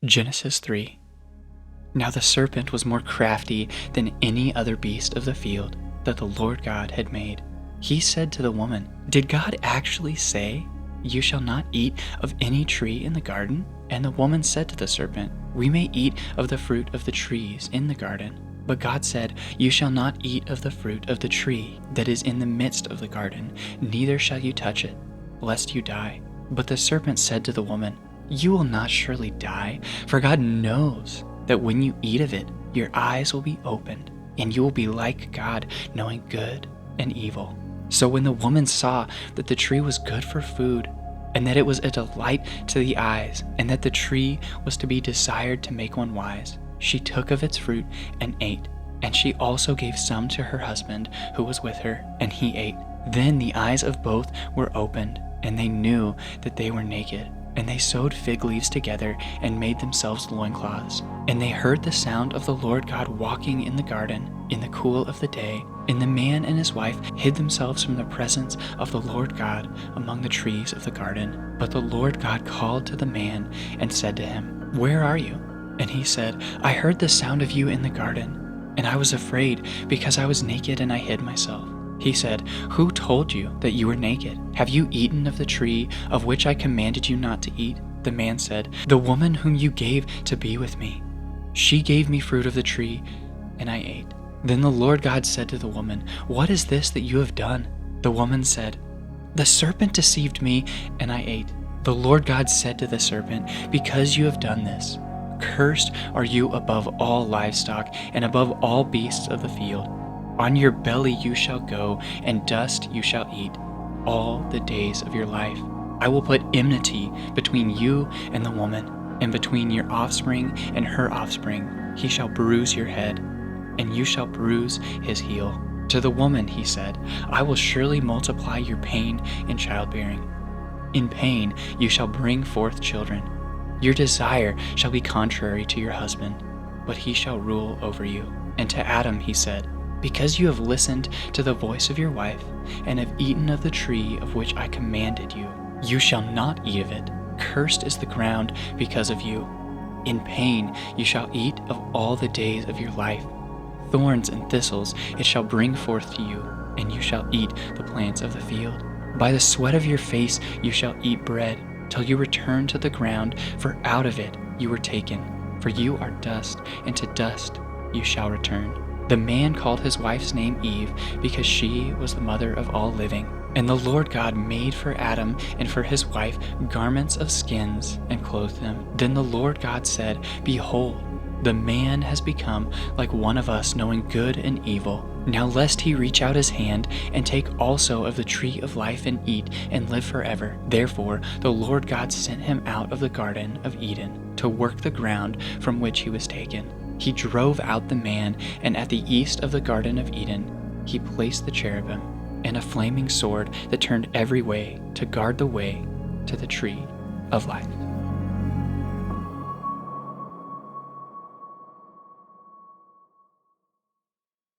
Genesis 3. Now the serpent was more crafty than any other beast of the field that the Lord God had made. He said to the woman, "Did God actually say, 'You shall not eat of any tree in the garden?'" And the woman said to the serpent, "We may eat of the fruit of the trees in the garden. But God said, 'You shall not eat of the fruit of the tree that is in the midst of the garden, neither shall you touch it, lest you die.' But the serpent said to the woman, 'You will not surely die, for God knows that when you eat of it, your eyes will be opened, and you will be like God, knowing good and evil.' So when the woman saw that the tree was good for food, and that it was a delight to the eyes, and that the tree was to be desired to make one wise, she took of its fruit and ate. And she also gave some to her husband who was with her, and he ate. Then the eyes of both were opened, and they knew that they were naked. And they sewed fig leaves together and made themselves loincloths. And they heard the sound of the Lord God walking in the garden in the cool of the day. And the man and his wife hid themselves from the presence of the Lord God among the trees of the garden. But the Lord God called to the man and said to him, "Where are you?" And he said, "I heard the sound of you in the garden, and I was afraid because I was naked and I hid myself." He said, "Who told you that you were naked? Have you eaten of the tree of which I commanded you not to eat?" The man said, "The woman whom you gave to be with me, she gave me fruit of the tree, and I ate." Then the Lord God said to the woman, "What is this that you have done?" The woman said, "The serpent deceived me, and I ate." The Lord God said to the serpent, "Because you have done this, cursed are you above all livestock and above all beasts of the field. On your belly you shall go, and dust you shall eat all the days of your life. I will put enmity between you and the woman, and between your offspring and her offspring. He shall bruise your head, and you shall bruise his heel." To the woman he said, "I will surely multiply your pain in childbearing. In pain you shall bring forth children. Your desire shall be contrary to your husband, but he shall rule over you." And to Adam he said, "Because you have listened to the voice of your wife, and have eaten of the tree of which I commanded you, you shall not eat of it. Cursed is the ground because of you. In pain you shall eat of all the days of your life. Thorns and thistles it shall bring forth to you, and you shall eat the plants of the field. By the sweat of your face you shall eat bread, till you return to the ground, for out of it you were taken. For you are dust, and to dust you shall return." The man called his wife's name Eve, because she was the mother of all living. And the Lord God made for Adam and for his wife garments of skins and clothed them. Then the Lord God said, "Behold, the man has become like one of us, knowing good and evil. Now lest he reach out his hand and take also of the tree of life and eat and live forever." Therefore the Lord God sent him out of the Garden of Eden to work the ground from which he was taken. He drove out the man, and at the east of the Garden of Eden he placed the cherubim and a flaming sword that turned every way to guard the way to the tree of life.